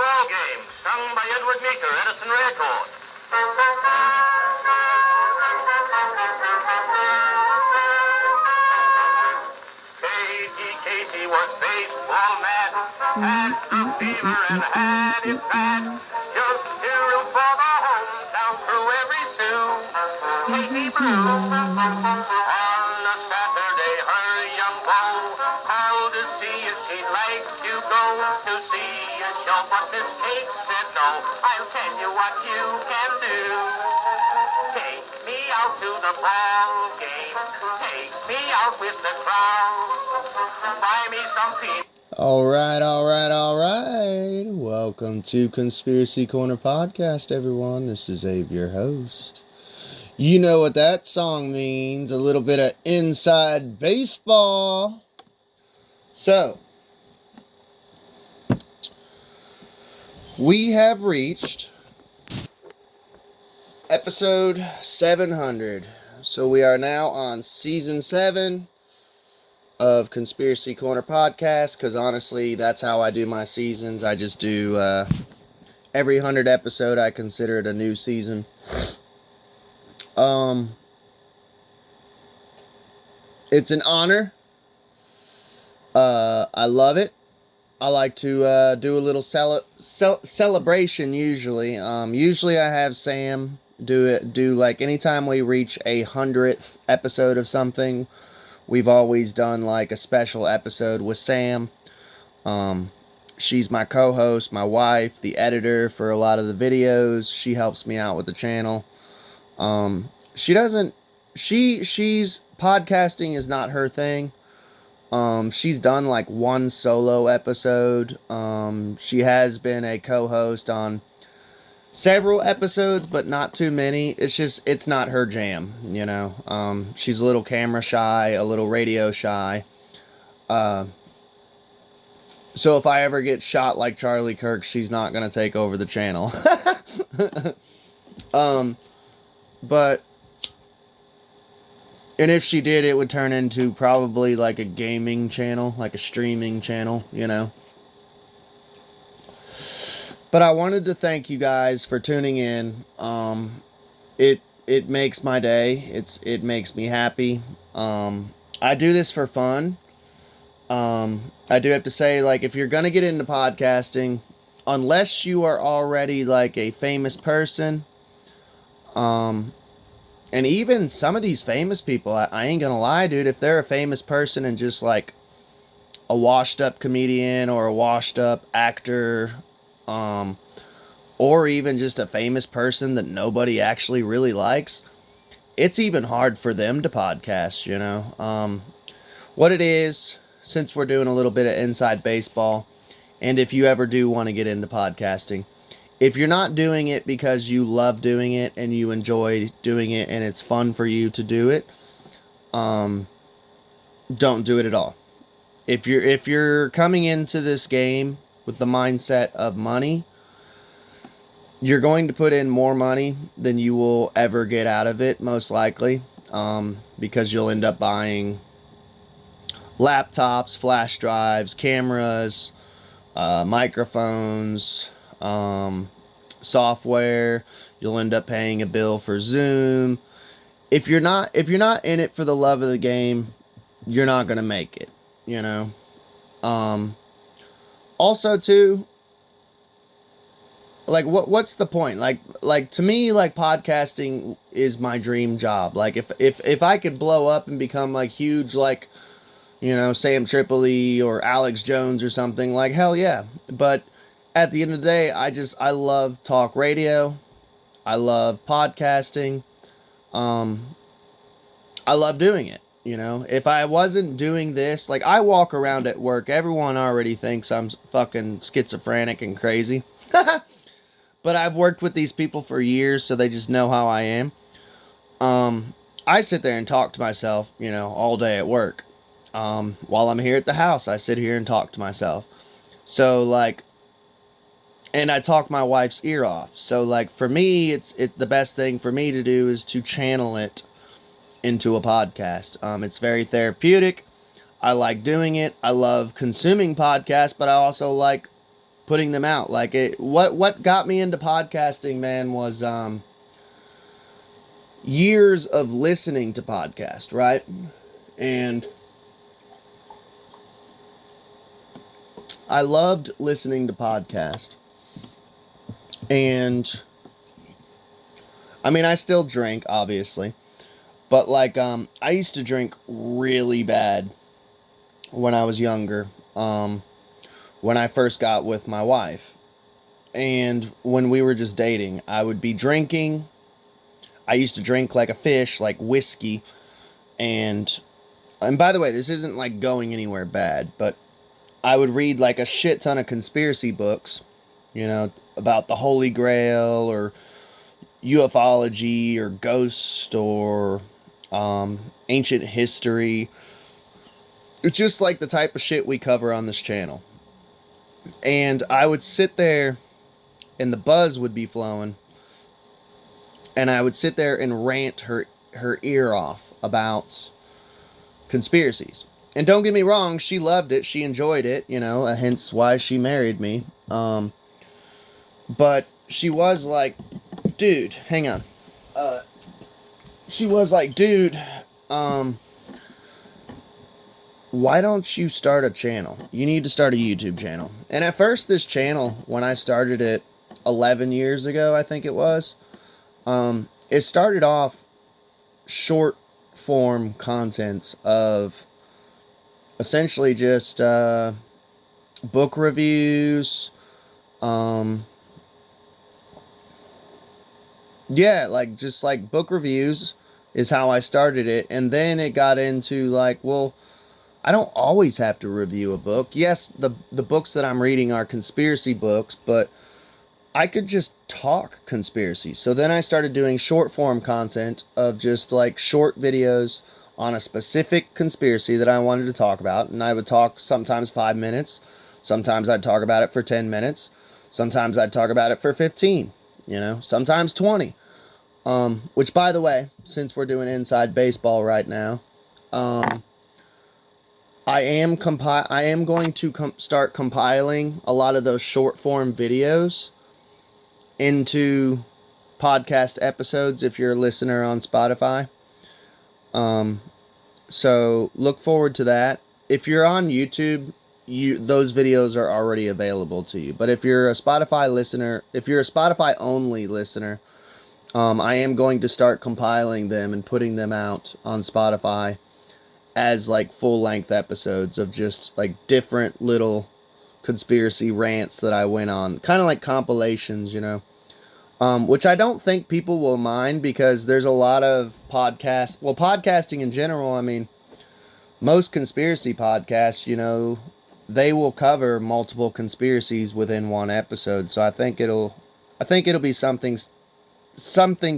ball game, sung by Edward Meeker, Edison Record. Casey was baseball mad, had the fever and had it bad. Just to root for the hometown through every Sioux. Casey Blue. On a Saturday, her young beau called to see if she'd like to go to see a show, but Miss Kate said no. I'll tell you what you can do. Take me out to the ball game. Take me out with the crowd. Buy me some pizza. All right. Welcome to Conspiracy Corner Podcast, everyone. This is Abe, your host. You know what that song means. A little bit of inside baseball. So, we have reached episode 700. So, we are now on season 7 of Conspiracy Corner Podcast, because honestly, that's how I do my seasons. I just do every 100 episode, I consider it a new season. It's an honor. I love it. I like to do a little celebration usually. Usually I have Sam do like anytime we reach 100th episode of something. We've always done like a special episode with Sam. She's my co-host, my wife, the editor for a lot of the videos. She helps me out with the channel. She's podcasting is not her thing. She's done like one solo episode. She has been a co-host on several episodes, but not too many. It's not her jam, you know. She's a little camera shy, a little radio shy. So if I ever get shot like Charlie Kirk, she's not gonna take over the channel. And if she did, it would turn into probably like a gaming channel, like a streaming channel, you know. But I wanted to thank you guys for tuning in. It makes my day. It makes me happy. I do this for fun. I do have to say, like, if you're gonna get into podcasting, unless you are already like a famous person, and even some of these famous people, I ain't gonna lie, dude, if they're a famous person and just like a washed up comedian or a washed up actor, or even just a famous person that nobody actually really likes, it's even hard for them to podcast, you know. What it is, since we're doing a little bit of inside baseball, and if you ever do want to get into podcasting, if you're not doing it because you love doing it and you enjoy doing it and it's fun for you to do it, don't do it at all. If you're coming into this game with the mindset of money, you're going to put in more money than you will ever get out of it, most likely, because you'll end up buying laptops, flash drives, cameras, microphones, software. You'll end up paying a bill for Zoom. If you're not in it for the love of the game, you're not gonna make it, you know. Also too, like what's the point? Like to me, like podcasting is my dream job. Like if I could blow up and become like huge, like, you know, Sam Tripoli or Alex Jones or something, like, hell yeah. But at the end of the day, I love talk radio. I love podcasting. I love doing it, you know. If I wasn't doing this, like, I walk around at work, everyone already thinks I'm fucking schizophrenic and crazy. But I've worked with these people for years, so they just know how I am. I sit there and talk to myself, you know, all day at work. While I'm here at the house, I sit here and talk to myself. So, like, and I talk my wife's ear off. So, like, for me, the best thing for me to do is to channel it into a podcast. It's very therapeutic. I like doing it. I love consuming podcasts, but I also like putting them out. Like, what got me into podcasting, man, was years of listening to podcasts, right? And I loved listening to podcasts. And I mean, I still drink, obviously, but like, I used to drink really bad when I was younger, when I first got with my wife, and when we were just dating, I would be drinking. I used to drink like a fish, like whiskey, and by the way, this isn't like going anywhere bad, but I would read like a shit ton of conspiracy books, about the Holy Grail, or ufology, or ghost, or ancient history. It's just like the type of shit we cover on this channel. And I would sit there, and the buzz would be flowing, and I would sit there and rant her ear off about conspiracies. And don't get me wrong, she loved it, she enjoyed it, hence why she married me. But she was like, dude, hang on. She was like, dude, why don't you start a channel? You need to start a YouTube channel. And at first, this channel, when I started it 11 years ago, I think it was, it started off short form content of essentially just book reviews, just like book reviews is how I started it. And then it got into like, well, I don't always have to review a book. Yes, the books that I'm reading are conspiracy books, but I could just talk conspiracy. So then I started doing short form content of just like short videos on a specific conspiracy that I wanted to talk about. And I would talk sometimes 5 minutes. Sometimes I'd talk about it for 10 minutes. Sometimes I'd talk about it for 15, sometimes 20. Which, by the way, since we're doing inside baseball right now, I am going to start compiling a lot of those short form videos into podcast episodes if you're a listener on Spotify. So look forward to that. If you're on YouTube, those videos are already available to you. But if you're a Spotify listener, if you're a Spotify only listener, I am going to start compiling them and putting them out on Spotify as like full length episodes of just like different little conspiracy rants that I went on, kind of like compilations, which I don't think people will mind, because there's a lot of podcasting in general. I mean, most conspiracy podcasts, they will cover multiple conspiracies within one episode. So I think it'll be something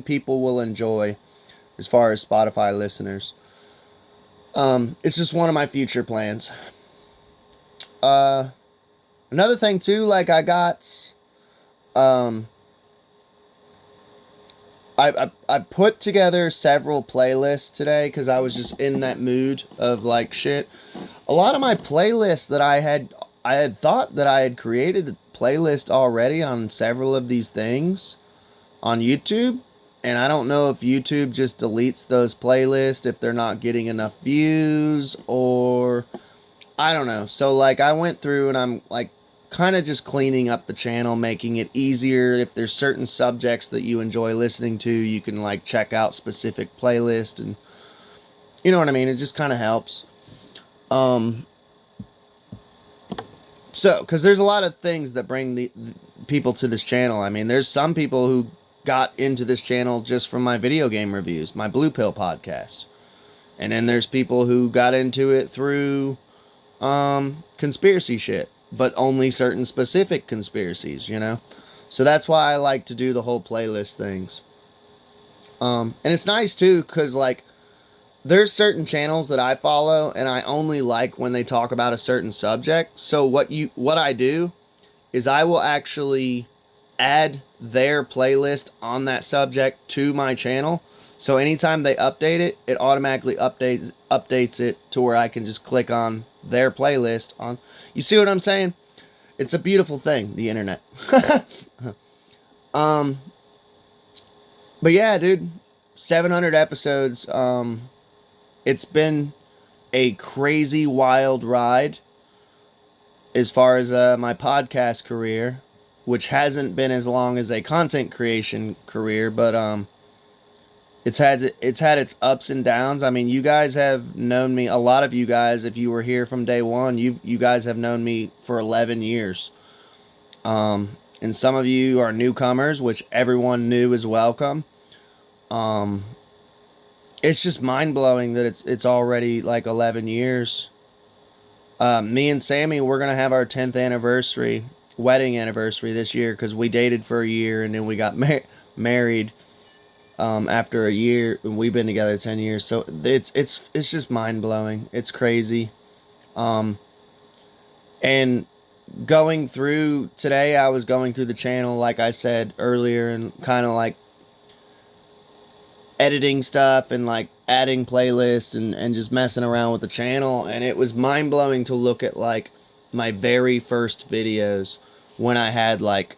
people will enjoy as far as Spotify listeners. It's just one of my future plans. Another thing too, like I got, I put together several playlists today because I was just in that mood of like shit. A lot of my playlists that I had thought that I had created a playlist already on several of these things on YouTube. And I don't know if YouTube just deletes those playlists if they're not getting enough views, or I don't know. So like I went through and I'm like kind of just cleaning up the channel, making it easier. If there's certain subjects that you enjoy listening to, you can like check out specific playlist, and you know what I mean? It just kind of helps. So, cause there's a lot of things that bring the people to this channel. I mean, there's some people who got into this channel just from my video game reviews, my Blue Pill podcast. And then there's people who got into it through conspiracy shit, but only certain specific conspiracies, So that's why I like to do the whole playlist things. And it's nice too, because like there's certain channels that I follow and I only like when they talk about a certain subject. So what I do is I will actually add their playlist on that subject to my channel. So anytime they update it, it automatically updates it to where I can just click on their playlist on. You see what I'm saying? It's a beautiful thing, the internet. But yeah, dude, 700 episodes. It's been a crazy wild ride as far as my podcast career, which hasn't been as long as a content creation career, but it's had its ups and downs. I mean, you guys have known me. A lot of you guys, if you were here from day one, you guys have known me for 11 years. And some of you are newcomers, which everyone new is welcome. It's just mind blowing that it's already like 11 years. Me and Sammy, we're gonna have our 10th wedding anniversary this year, because we dated for a year and then we got married after a year, and we've been together 10 years. So it's just mind blowing. It's crazy. And going through today, I was going through the channel, like I said earlier, and kind of like editing stuff and like adding playlists and just messing around with the channel. And it was mind blowing to look at like my very first videos when I had like,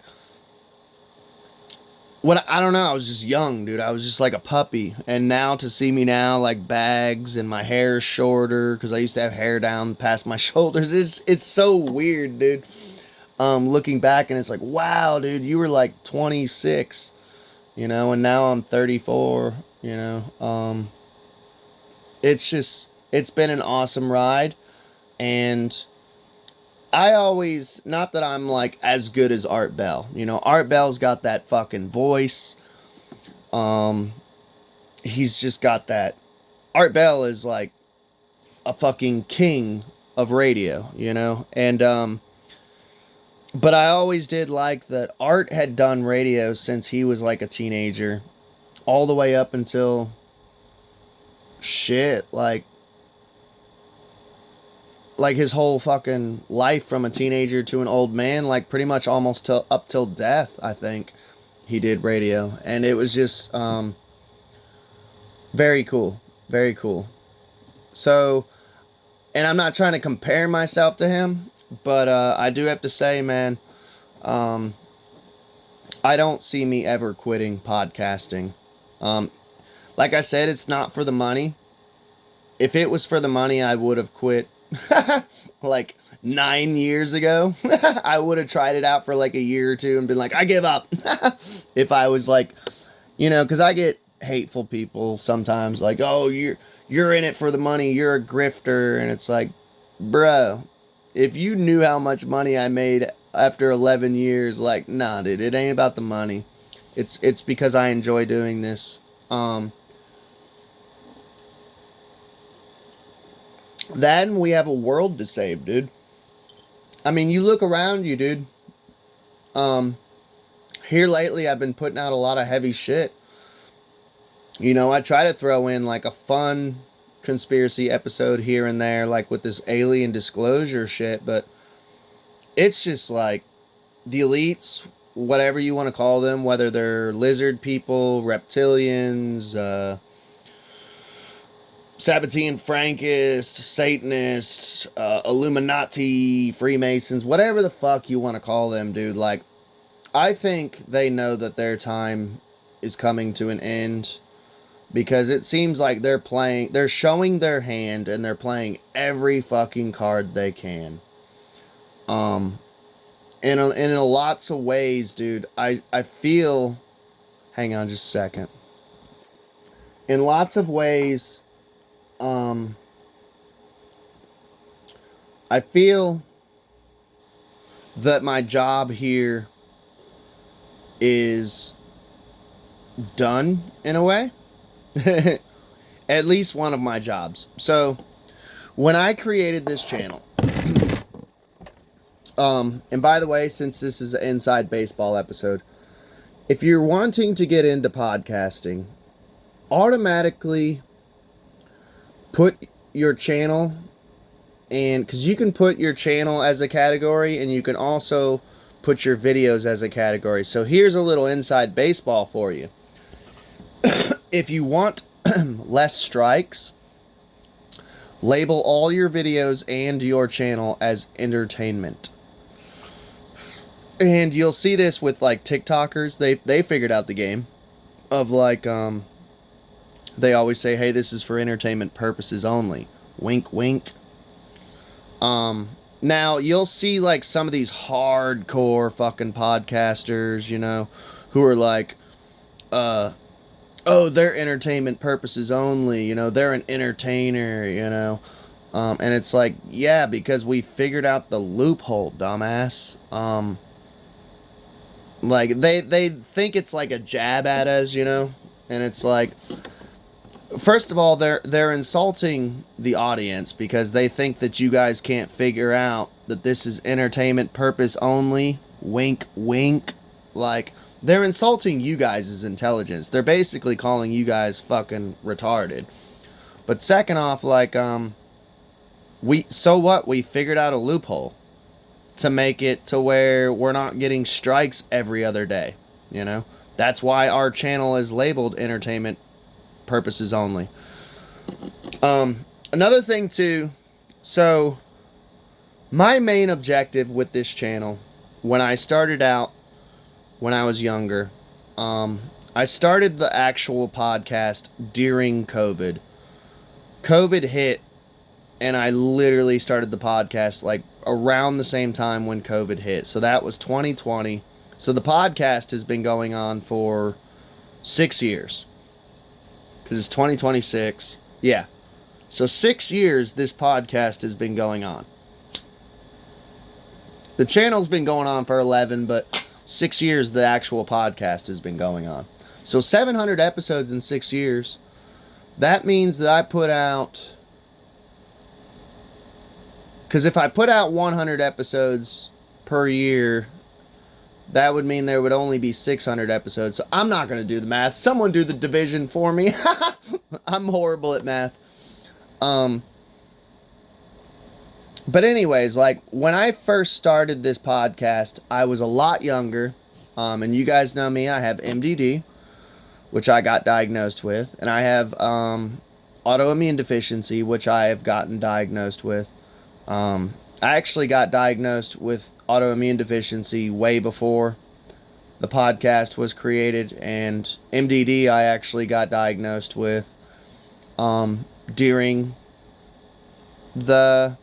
I don't know, I was just young, dude. I was just like a puppy. And now to see me now, like bags and my hair is shorter, because I used to have hair down past my shoulders. It's so weird, dude. Looking back, and it's like, wow, dude, you were like 26, you know, and now I'm 34, you know. It's been an awesome ride. And I always, not that I'm like as good as Art Bell. You know, Art Bell's got that fucking voice. He's just got that. Art Bell is like a fucking king of radio, you know? And, but I always did like that Art had done radio since he was like a teenager, all the way up until shit, like his whole fucking life, from a teenager to an old man, like pretty much almost up till death, I think he did radio. And it was just very cool. Very cool. So, and I'm not trying to compare myself to him, but I do have to say, man, I don't see me ever quitting podcasting. Like I said, it's not for the money. If it was for the money, I would have quit like 9 years ago. I would have tried it out for like a year or two and been like, I give up. If I was like, you know, because I get hateful people sometimes, like, oh, you're in it for the money, you're a grifter. And it's like, bro, if you knew how much money I made after 11 years, like, nah, dude, it ain't about the money. It's because I enjoy doing this. Then we have a world to save, dude. I mean, you look around you, dude. Here lately, I've been putting out a lot of heavy shit. You know, I try to throw in like a fun conspiracy episode here and there, like with this alien disclosure shit, but it's just like the elites, whatever you want to call them, whether they're lizard people, reptilians, Sabbatean Frankists, Satanists, Illuminati, Freemasons, whatever the fuck you want to call them, dude. Like, I think they know that their time is coming to an end, because it seems like they're showing their hand, and they're playing every fucking card they can. And in lots of ways, dude, I feel, hang on just a second. In lots of ways, I feel that my job here is done in a way. At least one of my jobs. So, when I created this channel, and by the way, since this is an inside baseball episode, if you're wanting to get into podcasting, automatically put your channel, and because you can put your channel as a category, and you can also put your videos as a category. So here's a little inside baseball for you. If you want less strikes, label all your videos and your channel as entertainment. And you'll see this with like TikTokers. They figured out the game of like they always say, "Hey, this is for entertainment purposes only." Wink, wink. Now you'll see like some of these hardcore fucking podcasters, you know, who are like, oh, they're entertainment purposes only, you know, they're an entertainer, you know. And it's like, yeah, because we figured out the loophole, dumbass. Like they think it's like a jab at us, you know, and it's like, first of all, they're insulting the audience because they think that you guys can't figure out that this is entertainment purpose only. Wink, wink. Like, they're insulting you guys' intelligence. They're basically calling you guys fucking retarded. But second off, like, so what? We figured out a loophole to make it to where we're not getting strikes every other day. You know, that's why our channel is labeled entertainment purposes only. Another thing too, so my main objective with this channel, when I started out, when I was younger, I started the actual podcast during COVID. COVID hit, and I literally started the podcast like around the same time when COVID hit. So that was 2020. So the podcast has been going on for 6 years. Because it's 2026. Yeah. So 6 years this podcast has been going on. The channel's been going on for 11, but 6 years the actual podcast has been going on. So 700 episodes in 6 years. That means that I put out... Because if I put out 100 episodes per year, that would mean there would only be 600 episodes. So I'm not going to do the math. Someone do the division for me. I'm horrible at math. But anyways, like when I first started this podcast, I was a lot younger. And you guys know me. I have MDD, which I got diagnosed with. And I have autoimmune deficiency, which I have gotten diagnosed with. I actually got diagnosed with autoimmune deficiency way before the podcast was created, and MDD I actually got diagnosed with during the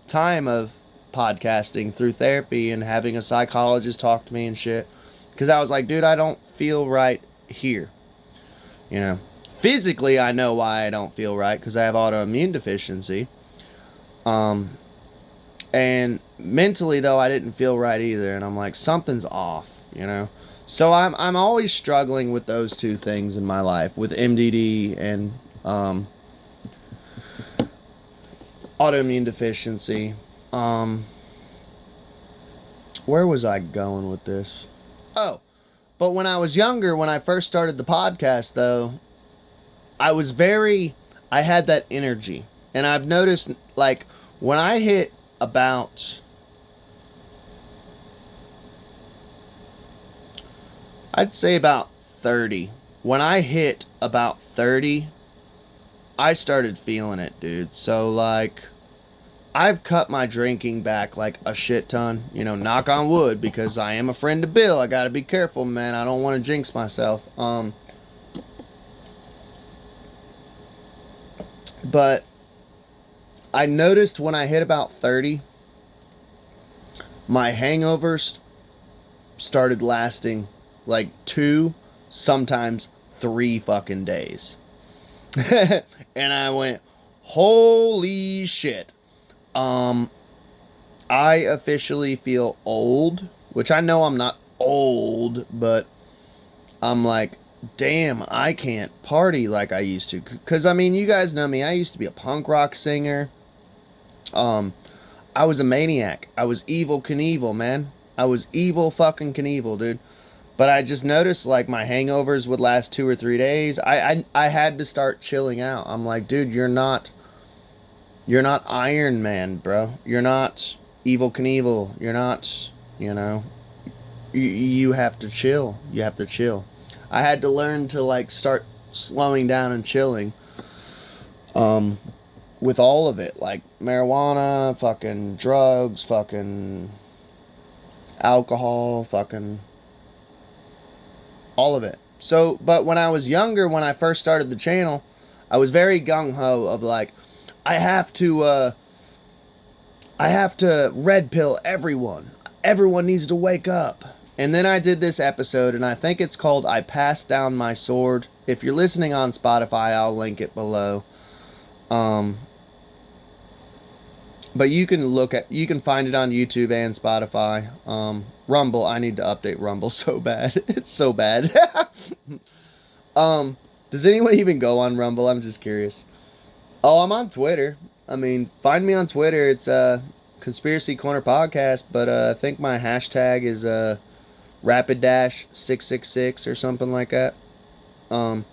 time of podcasting through therapy and having a psychologist talk to me and shit, because I was like, dude, I don't feel right here, you know. Physically I know why I don't feel right, because I have autoimmune deficiency. And mentally, though, I didn't feel right either. And I'm like, something's off, you know? So I'm always struggling with those two things in my life, with MDD and autoimmune deficiency. Where was I going with this? Oh, but when I was younger, when I first started the podcast, though, I had that energy. And I've noticed, like, when I hit about, I'd say about 30. When I hit about 30, I started feeling it, dude. So, like, I've cut my drinking back, like, a shit ton. You know, knock on wood, because I am a friend of Bill. I gotta be careful, man. I don't want to jinx myself. But I noticed when I hit about 30, my hangovers started lasting like 2, sometimes 3 fucking days. And I went, holy shit. I officially feel old, which I know I'm not old, but I'm like, damn, I can't party like I used to. Because, I mean, you guys know me. I used to be a punk rock singer. I was a maniac. I was Evel Knievel, man. I was Evel fucking Knievel, dude. But I just noticed, like, my hangovers would last 2 or 3 days. I had to start chilling out. I'm like, dude, you're not Iron Man, bro. You're not Evel Knievel. You're not, you know, you have to chill. You have to chill. I had to learn to, like, start slowing down and chilling. With all of it, like marijuana, fucking drugs, fucking alcohol, fucking all of it. So, but when I was younger, when I first started the channel, I was very gung-ho of like, I have to red pill everyone. Everyone needs to wake up. And then I did this episode, and I think it's called I Passed Down My Sword. If you're listening on Spotify, I'll link it below. But you can find it on YouTube and Spotify. Rumble, I need to update Rumble so bad. It's so bad. Does anyone even go on Rumble? I'm just curious. Oh, I'm on Twitter. I mean, find me on Twitter. It's Conspiracy Corner Podcast, but I think my hashtag is Rapid Dash 666 or something like that. What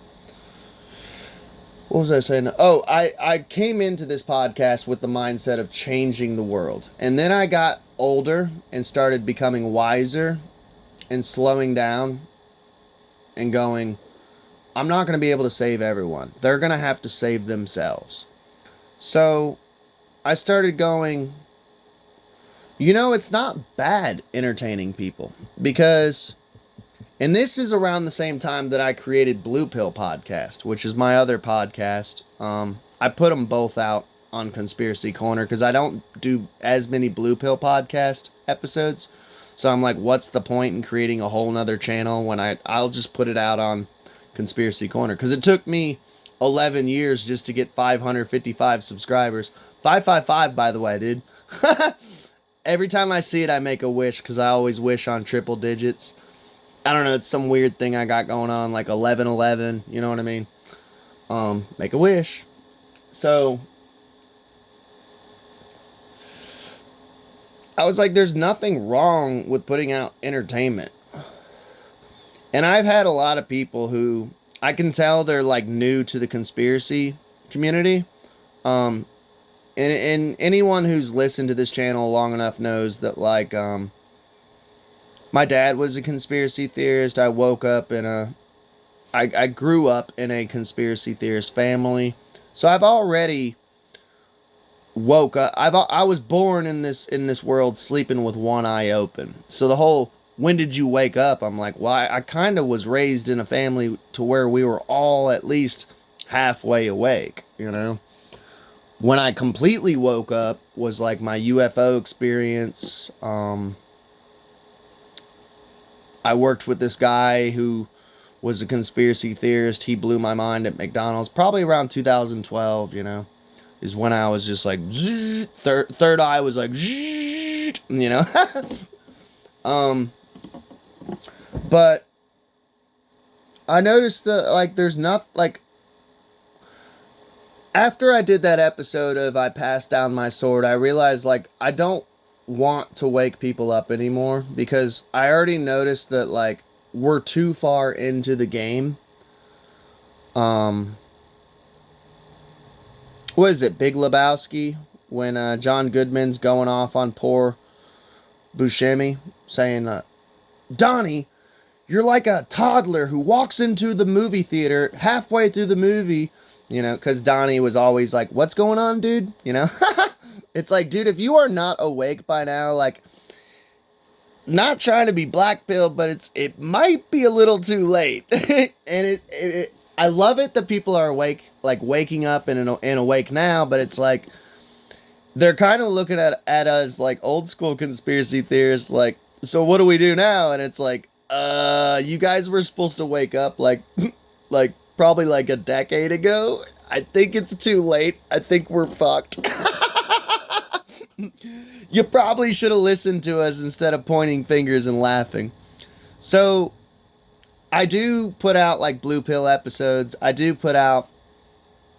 was I saying? Oh, I came into this podcast with the mindset of changing the world. And then I got older and started becoming wiser and slowing down and going, I'm not going to be able to save everyone. They're going to have to save themselves. So I started going, it's not bad entertaining people because... And this is around the same time that I created Blue Pill Podcast, which is my other podcast. I put them both out on Conspiracy Corner because I don't do as many Blue Pill Podcast episodes. So I'm like, what's the point in creating a whole nother channel when I'll just put it out on Conspiracy Corner? Because it took me 11 years just to get 555 subscribers. 555, by the way, dude. Every time I see it, I make a wish because I always wish on triple digits. I don't know, it's some weird thing I got going on, like 1111, you know what I mean? Make a wish. So, I was like, there's nothing wrong with putting out entertainment. And I've had a lot of people who, I can tell they're like new to the conspiracy community. And anyone who's listened to this channel long enough knows that like, my dad was a conspiracy theorist. I woke up I grew up in a conspiracy theorist family. So I've already woke up. I was born in this world sleeping with one eye open. So the whole, when did you wake up? I'm like, well, I kind of was raised in a family to where we were all at least halfway awake, When I completely woke up was like my UFO experience. I worked with this guy who was a conspiracy theorist. He blew my mind at McDonald's. Probably around 2012, is when I was just like, third eye was like, But I noticed that, like, there's not, like, after I did that episode of I Passed Down My Sword, I realized, like, I don't want to wake people up anymore because I already noticed that like we're too far into the game. What is it, Big Lebowski, when John Goodman's going off on poor Buscemi saying, Donnie, you're like a toddler who walks into the movie theater halfway through the movie, because Donnie was always like, what's going on, dude? It's like, dude, if you are not awake by now, like, not trying to be black pilled, but it might be a little too late. And I love it that people are awake, like waking up and awake now, but it's like, they're kind of looking at us like old school conspiracy theorists, like, so what do we do now? And it's like, you guys were supposed to wake up like probably like a decade ago. I think it's too late. I think we're fucked. You probably should have listened to us instead of pointing fingers and laughing. So, I do put out like Blue Pill episodes. I do put out,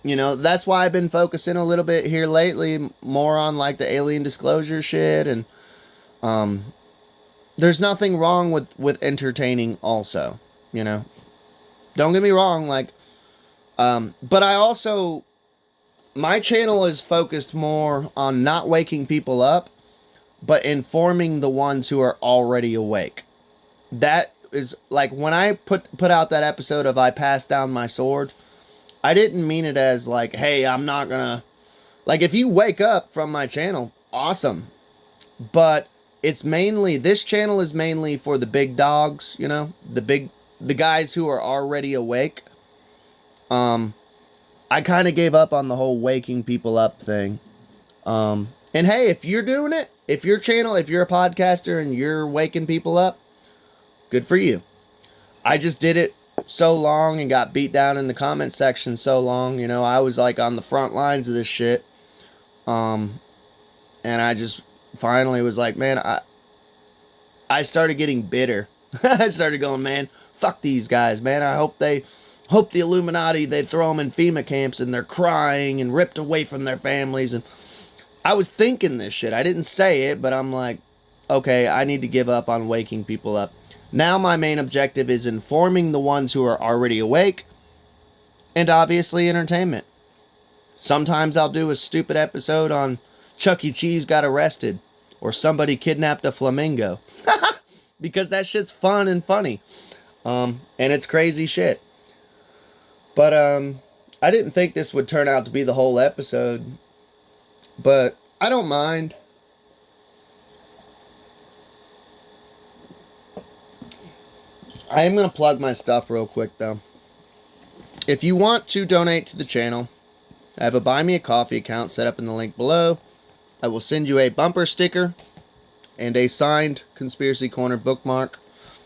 that's why I've been focusing a little bit here lately, more on like the alien disclosure shit. And there's nothing wrong with entertaining also, Don't get me wrong, like, but I also... My channel is focused more on not waking people up, but informing the ones who are already awake. That is, like, when I put out that episode of I Passed Down My Sword, I didn't mean it as, like, hey, I'm not gonna... Like, if you wake up from my channel, awesome. But it's mainly, this channel is mainly for the big dogs, you know, the guys who are already awake. I kind of gave up on the whole waking people up thing. And hey, if you're doing it, if your channel, if you're a podcaster and you're waking people up, good for you. I just did it so long and got beat down in the comment section so long. You know, I was like on the front lines of this shit. And I just finally was like, man, I started getting bitter. I started going, man, fuck these guys, man. I hope the Illuminati, they throw them in FEMA camps and they're crying and ripped away from their families. And I was thinking this shit. I didn't say it, but I'm like, okay, I need to give up on waking people up. Now my main objective is informing the ones who are already awake, and obviously entertainment. Sometimes I'll do a stupid episode on Chuck E. Cheese got arrested, or somebody kidnapped a flamingo. Because that shit's fun and funny. And it's crazy shit. But I didn't think this would turn out to be the whole episode. But I don't mind. I am going to plug my stuff real quick, though. If you want to donate to the channel, I have a Buy Me a Coffee account set up in the link below. I will send you a bumper sticker and a signed Conspiracy Corner bookmark.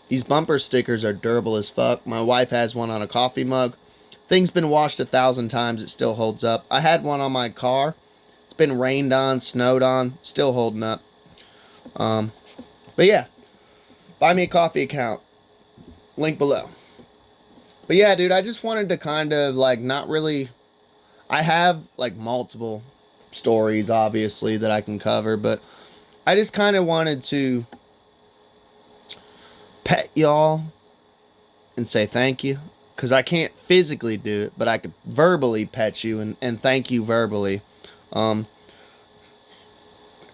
These bumper stickers are durable as fuck. My wife has one on a coffee mug. Thing's been washed 1,000 times. It still holds up. I had one on my car. It's been rained on, snowed on. Still holding up. But yeah. Buy Me a Coffee account. Link below. But yeah, dude, I just wanted to kind of like not really... I have like multiple stories, obviously, that I can cover. But I just kind of wanted to pet y'all and say thank you. Because I can't physically do it, but I could verbally pet you and thank you verbally. And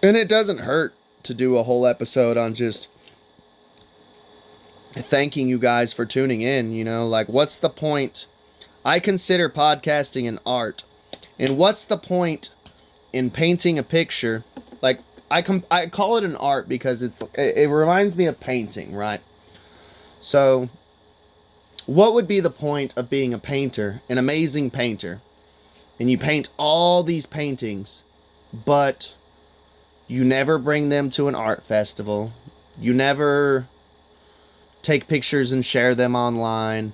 it doesn't hurt to do a whole episode on just thanking you guys for tuning in, you know? Like, what's the point? I consider podcasting an art. And what's the point in painting a picture? Like, I call it an art because it reminds me of painting, right? So... what would be the point of being a painter, an amazing painter, and you paint all these paintings, but you never bring them to an art festival, you never take pictures and share them online,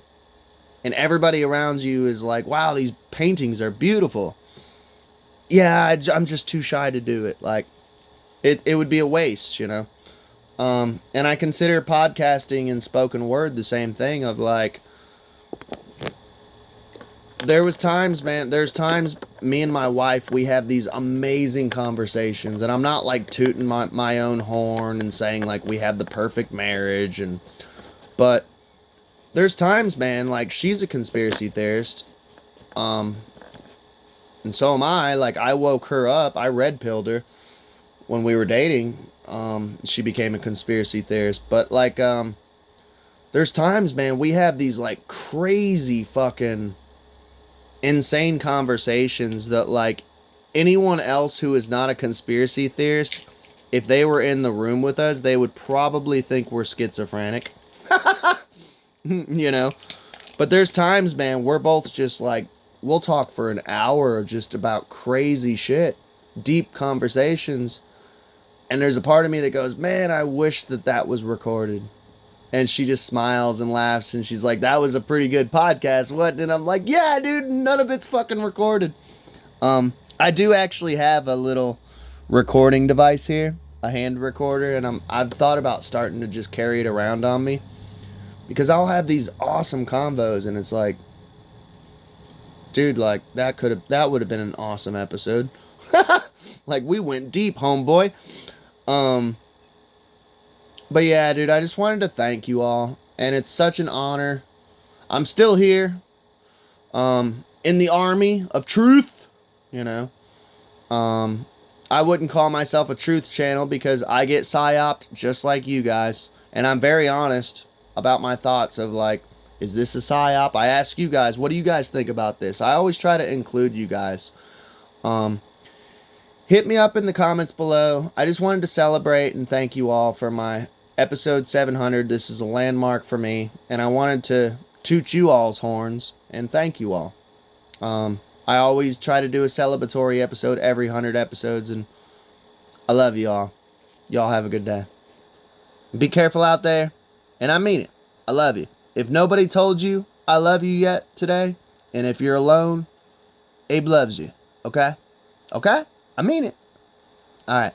and everybody around you is like, wow, these paintings are beautiful. Yeah, I'm just too shy to do it. Like, it would be a waste, you know? And I consider podcasting and spoken word the same thing of like, there's times me and my wife, we have these amazing conversations, and I'm not like tooting my own horn and saying like we have the perfect marriage, but there's times, man, like she's a conspiracy theorist, and so am I. Like, I woke her up, I red pilled her when we were dating. She became a conspiracy theorist. But like, there's times, man, we have these like crazy fucking insane conversations that like anyone else who is not a conspiracy theorist, if they were in the room with us, they would probably think we're schizophrenic. You know? But there's times, man, we're both just like, we'll talk for an hour just about crazy shit, deep conversations. And there's a part of me that goes, man, I wish that was recorded. And she just smiles and laughs, and she's like, that was a pretty good podcast, what? And I'm like, yeah, dude, none of it's fucking recorded. I do actually have a little recording device here, a hand recorder, and I've thought about starting to just carry it around on me. Because I'll have these awesome convos, and it's like, dude, like, that would have been an awesome episode. Like, we went deep, homeboy. But yeah, dude, I just wanted to thank you all. And it's such an honor. I'm still here. In the army of truth. You know. I wouldn't call myself a truth channel because I get psyoped just like you guys. And I'm very honest about my thoughts of like, is this a psyop? I ask you guys, what do you guys think about this? I always try to include you guys. hit me up in the comments below. I just wanted to celebrate and thank you all for my episode 700. This is a landmark for me, and I wanted to toot you all's horns and thank you all. I always try to do a celebratory episode every 100 episodes, and I love you all. Y'all have a good day. Be careful out there, and I mean it. I love you. If nobody told you I love you yet today, and if you're alone, Abe loves you. Okay? Okay? I mean it. All right.